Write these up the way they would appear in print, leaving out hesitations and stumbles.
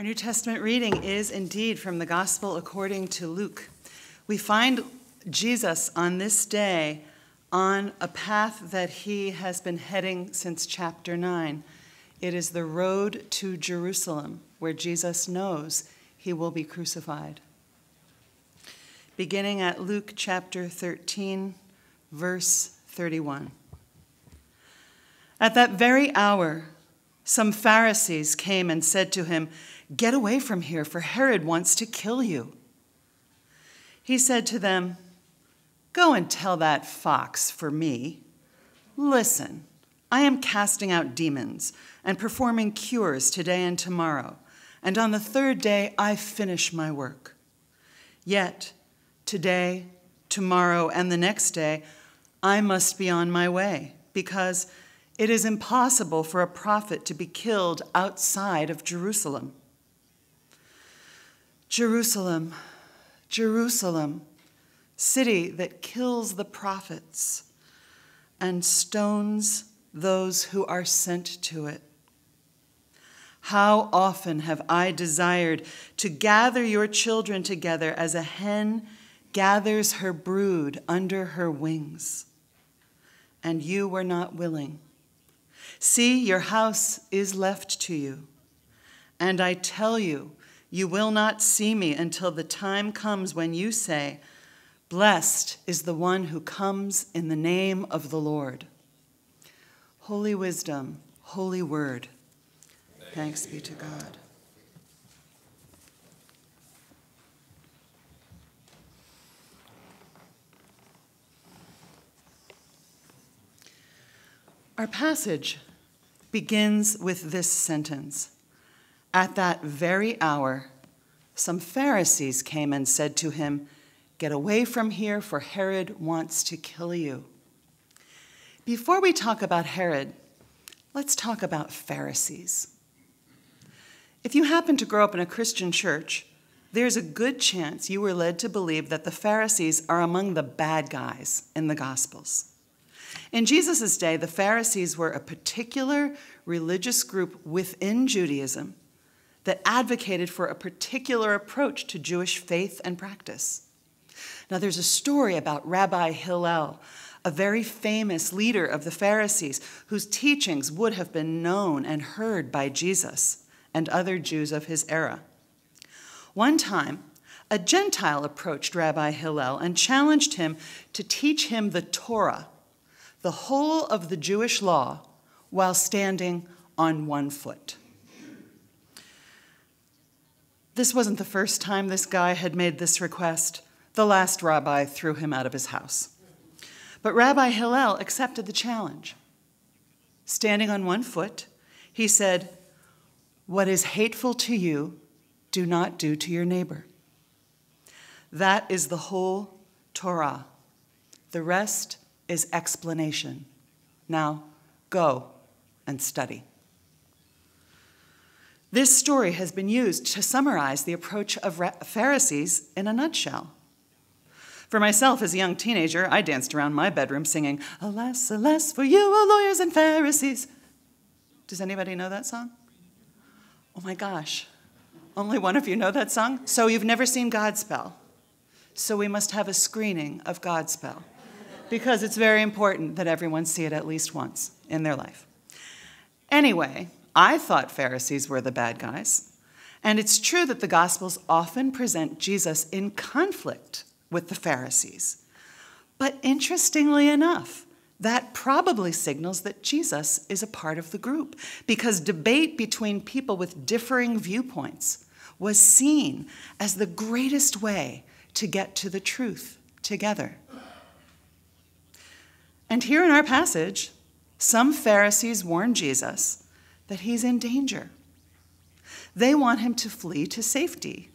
Our New Testament reading is indeed from the Gospel according to Luke. We find Jesus on this day on a path that he has been heading since chapter 9. It is the road to Jerusalem, where Jesus knows he will be crucified. Beginning at Luke chapter 13, verse 31. At that very hour, some Pharisees came and said to him, "Get away from here, for Herod wants to kill you." He said to them, "Go and tell that fox for me. Listen, I am casting out demons and performing cures today and tomorrow, and on the third day I finish my work. Yet today, tomorrow, and the next day I must be on my way, because it is impossible for a prophet to be killed outside of Jerusalem. Jerusalem, Jerusalem, city that kills the prophets and stones those who are sent to it. How often have I desired to gather your children together as a hen gathers her brood under her wings, and you were not willing. See, your house is left to you, and I tell you, you will not see me until the time comes when you say, 'Blessed is the one who comes in the name of the Lord.'" Holy wisdom, holy word. Thanks be to God. Our passage begins with this sentence. At that very hour, some Pharisees came and said to him, "Get away from here, for Herod wants to kill you." Before we talk about Herod, let's talk about Pharisees. If you happen to grow up in a Christian church, there's a good chance you were led to believe that the Pharisees are among the bad guys in the Gospels. In Jesus' day, the Pharisees were a particular religious group within Judaism that advocated for a particular approach to Jewish faith and practice. Now, there's a story about Rabbi Hillel, a very famous leader of the Pharisees, whose teachings would have been known and heard by Jesus and other Jews of his era. One time, a Gentile approached Rabbi Hillel and challenged him to teach him the Torah, the whole of the Jewish law, while standing on one foot. This wasn't the first time this guy had made this request. The last rabbi threw him out of his house. But Rabbi Hillel accepted the challenge. Standing on one foot, he said, "What is hateful to you, do not do to your neighbor." That is the whole Torah. The rest is explanation. Now, go and study. This story has been used to summarize the approach of Pharisees in a nutshell. For myself, as a young teenager, I danced around my bedroom singing, "Alas, alas, for you, O lawyers and Pharisees." Does anybody know that song? Oh my gosh, only one of you know that song? So you've never seen Godspell. So we must have a screening of Godspell, because it's very important that everyone see it at least once in their life. Anyway, I thought Pharisees were the bad guys, and it's true that the Gospels often present Jesus in conflict with the Pharisees. But interestingly enough, that probably signals that Jesus is a part of the group, because debate between people with differing viewpoints was seen as the greatest way to get to the truth together. And here in our passage, some Pharisees warn Jesus that he's in danger. They want him to flee to safety.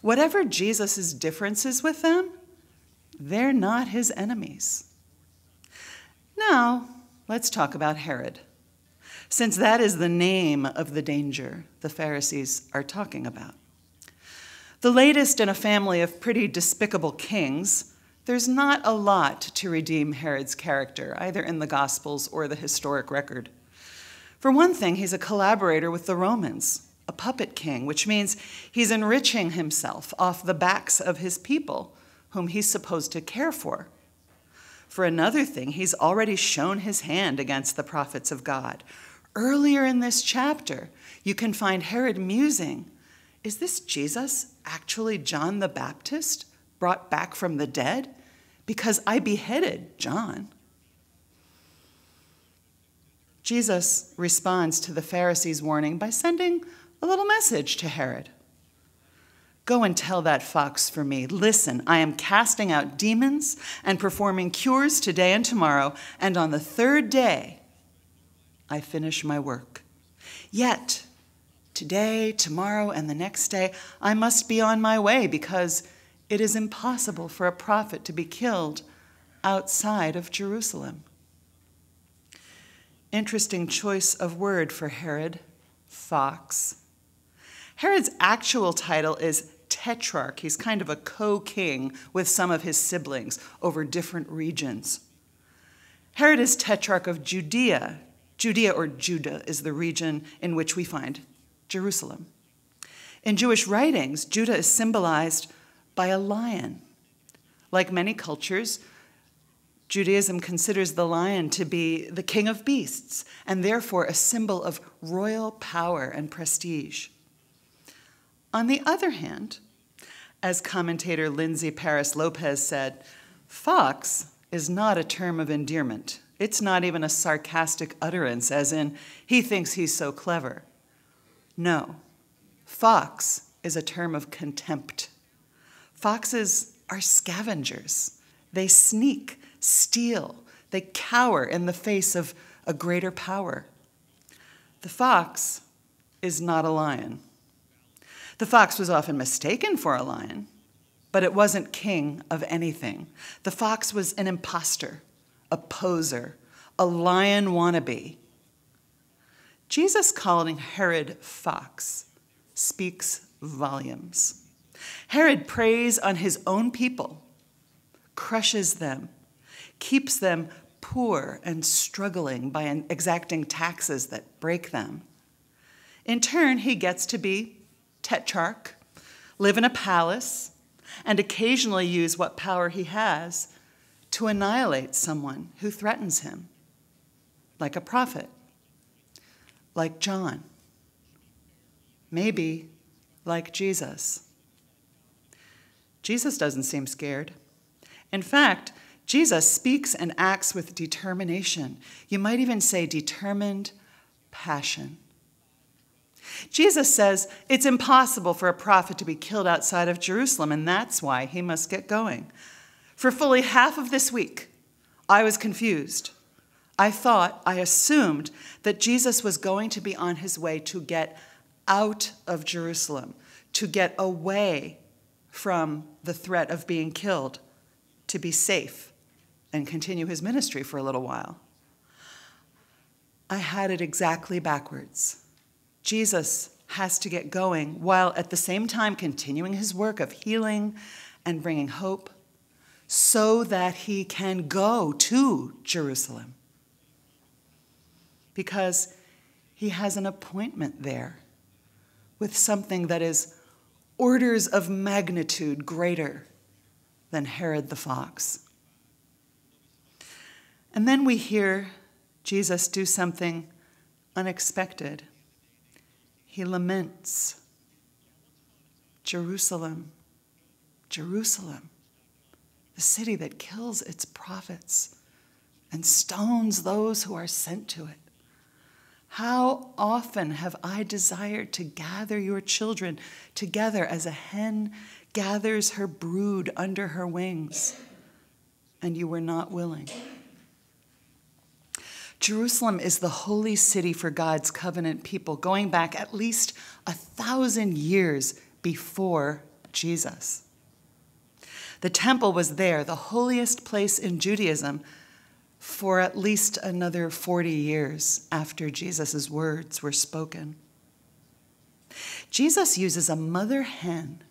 Whatever Jesus' differences with them, they're not his enemies. Now, let's talk about Herod, since that is the name of the danger the Pharisees are talking about. The latest in a family of pretty despicable kings, there's not a lot to redeem Herod's character, either in the Gospels or the historic record. For one thing, he's a collaborator with the Romans, a puppet king, which means he's enriching himself off the backs of his people, whom he's supposed to care for. For another thing, he's already shown his hand against the prophets of God. Earlier in this chapter, you can find Herod musing, is this Jesus actually John the Baptist, brought back from the dead? Because I beheaded John. Jesus responds to the Pharisees' warning by sending a little message to Herod. Go and tell that fox for me, listen, I am casting out demons and performing cures today and tomorrow, and on the third day I finish my work. Yet today, tomorrow, and the next day I must be on my way, because it is impossible for a prophet to be killed outside of Jerusalem. Interesting choice of word for Herod, fox. Herod's actual title is tetrarch. He's kind of a co-king with some of his siblings over different regions. Herod is tetrarch of Judea. Judea, or Judah, is the region in which we find Jerusalem. In Jewish writings, Judah is symbolized by a lion. Like many cultures, Judaism considers the lion to be the king of beasts, and therefore a symbol of royal power and prestige. On the other hand, as commentator Lindsay Paris Lopez said, fox is not a term of endearment. It's not even a sarcastic utterance, as in, he thinks he's so clever. No, fox is a term of contempt. Foxes are scavengers. They sneak, steal, they cower in the face of a greater power. The fox is not a lion. The fox was often mistaken for a lion, but it wasn't king of anything. The fox was an imposter, a poser, a lion wannabe. Jesus calling Herod fox speaks volumes. Herod preys on his own people, crushes them, keeps them poor and struggling by exacting taxes that break them. In turn, he gets to be tetrarch, live in a palace, and occasionally use what power he has to annihilate someone who threatens him, like a prophet, like John, maybe like Jesus. Jesus doesn't seem scared. In fact, Jesus speaks and acts with determination. You might even say determined passion. Jesus says it's impossible for a prophet to be killed outside of Jerusalem, and that's why he must get going. For fully half of this week, I was confused. I assumed that Jesus was going to be on his way to get out of Jerusalem, to get away from the threat of being killed, to be safe and continue his ministry for a little while. I had it exactly backwards. Jesus has to get going while at the same time continuing his work of healing and bringing hope so that he can go to Jerusalem, because he has an appointment there with something that is orders of magnitude greater than Herod the fox. And then we hear Jesus do something unexpected. He laments, Jerusalem, Jerusalem, the city that kills its prophets and stones those who are sent to it. How often have I desired to gather your children together as a hen gathers her brood under her wings, and you were not willing. Jerusalem is the holy city for God's covenant people, going back at least 1,000 years before Jesus. The temple was there, the holiest place in Judaism, for at least another 40 years after Jesus' words were spoken. Jesus uses a mother hen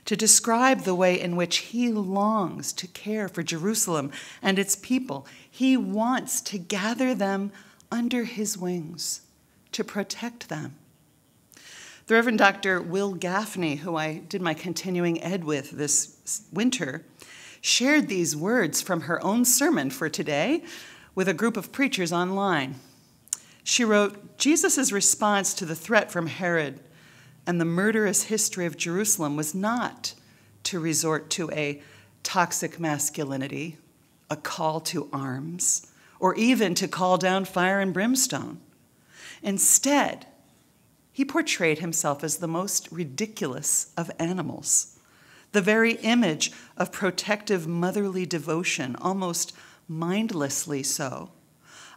to describe the way in which he longs to care for Jerusalem and its people. He wants to gather them under his wings, to protect them. The Reverend Dr. Will Gaffney, who I did my continuing ed with this winter, shared these words from her own sermon for today with a group of preachers online. She wrote, Jesus' response to the threat from Herod and the murderous history of Jerusalem was not to resort to a toxic masculinity, a call to arms, or even to call down fire and brimstone. Instead, he portrayed himself as the most ridiculous of animals, the very image of protective motherly devotion, almost mindlessly so.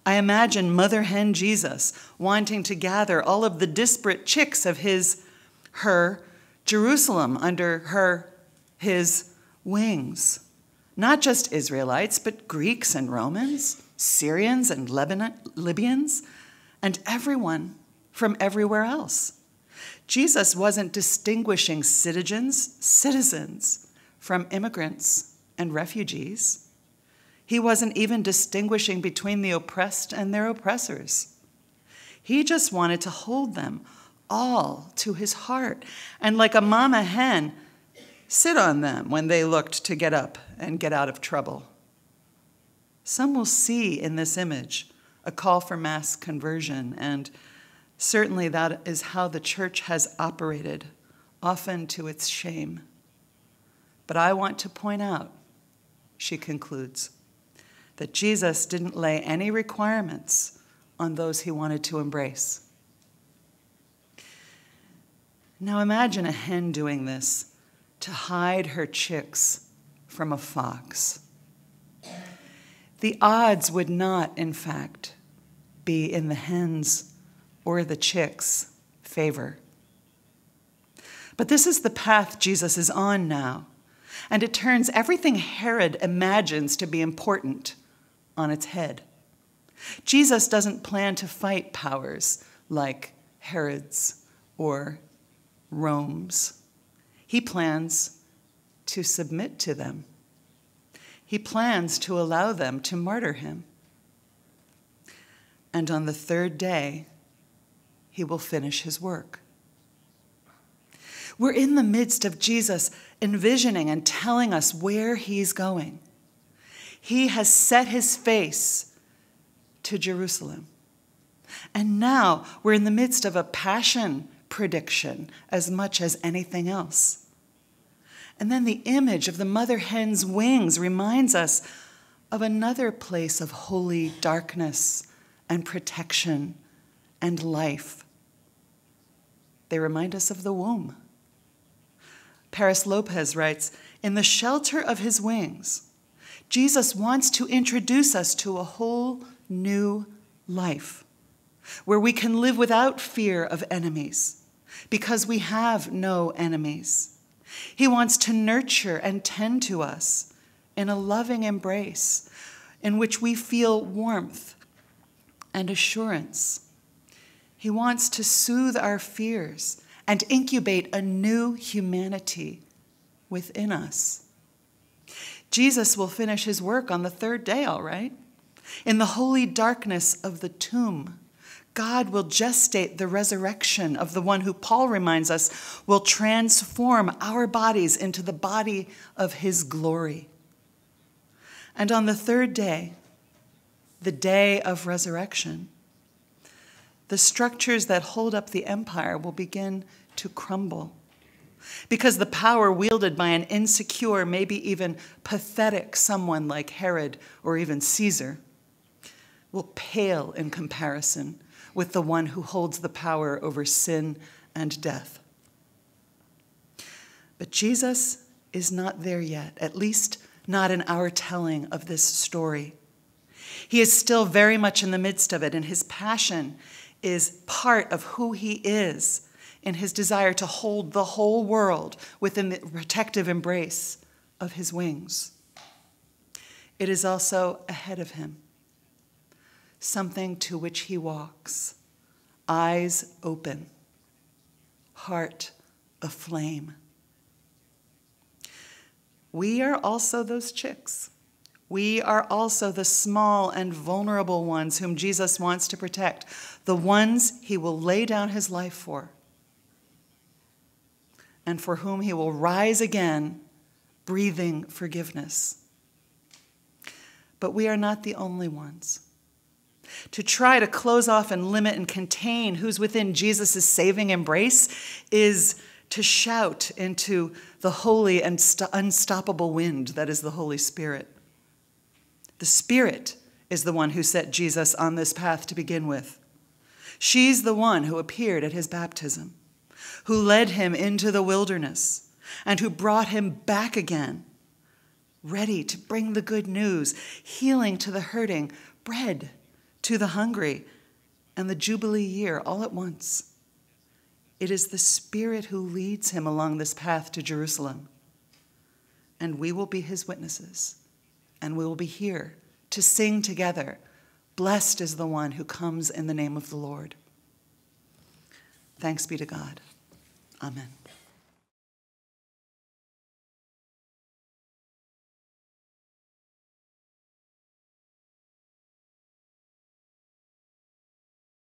I imagine Mother Hen Jesus wanting to gather all of the disparate chicks of her Jerusalem under his wings. Not just Israelites, but Greeks and Romans, Syrians and Libyans, and everyone from everywhere else. Jesus wasn't distinguishing citizens from immigrants and refugees. He wasn't even distinguishing between the oppressed and their oppressors. He just wanted to hold them all to his heart, and like a mama hen, sit on them when they looked to get up and get out of trouble. Some will see in this image a call for mass conversion, and certainly that is how the church has operated, often to its shame. But I want to point out, she concludes, that Jesus didn't lay any requirements on those he wanted to embrace. Now imagine a hen doing this to hide her chicks from a fox. The odds would not, in fact, be in the hen's or the chick's favor. But this is the path Jesus is on now, and it turns everything Herod imagines to be important on its head. Jesus doesn't plan to fight powers like Herod's or Rome's. He plans to submit to them. He plans to allow them to martyr him. And on the third day, he will finish his work. We're in the midst of Jesus envisioning and telling us where he's going. He has set his face to Jerusalem. And now we're in the midst of a passion prediction as much as anything else. And then the image of the mother hen's wings reminds us of another place of holy darkness and protection and life. They remind us of the womb. Paris Lopez writes, in the shelter of his wings, Jesus wants to introduce us to a whole new life where we can live without fear of enemies because we have no enemies. He wants to nurture and tend to us in a loving embrace in which we feel warmth and assurance. He wants to soothe our fears and incubate a new humanity within us. Jesus will finish his work on the third day, all right? In the holy darkness of the tomb, God will gestate the resurrection of the one who, Paul reminds us, will transform our bodies into the body of his glory. And on the third day, the day of resurrection, the structures that hold up the empire will begin to crumble because the power wielded by an insecure, maybe even pathetic someone like Herod or even Caesar will pale in comparison with the one who holds the power over sin and death. But Jesus is not there yet, at least not in our telling of this story. He is still very much in the midst of it, and his passion is part of who he is in his desire to hold the whole world within the protective embrace of his wings. It is also ahead of him, something to which he walks, eyes open, heart aflame. We are also those chicks. We are also the small and vulnerable ones whom Jesus wants to protect, the ones he will lay down his life for. and for whom he will rise again, breathing forgiveness. But we are not the only ones. To try to close off and limit and contain who's within Jesus' saving embrace is to shout into the holy and unstoppable wind that is the Holy Spirit. The Spirit is the one who set Jesus on this path to begin with. She's the one who appeared at his baptism, who led him into the wilderness, and who brought him back again, ready to bring the good news, healing to the hurting, bread to the hungry, and the Jubilee year all at once. It is the Spirit who leads him along this path to Jerusalem, and we will be his witnesses, and we will be here to sing together, "Blessed is the one who comes in the name of the Lord." Thanks be to God. Amen.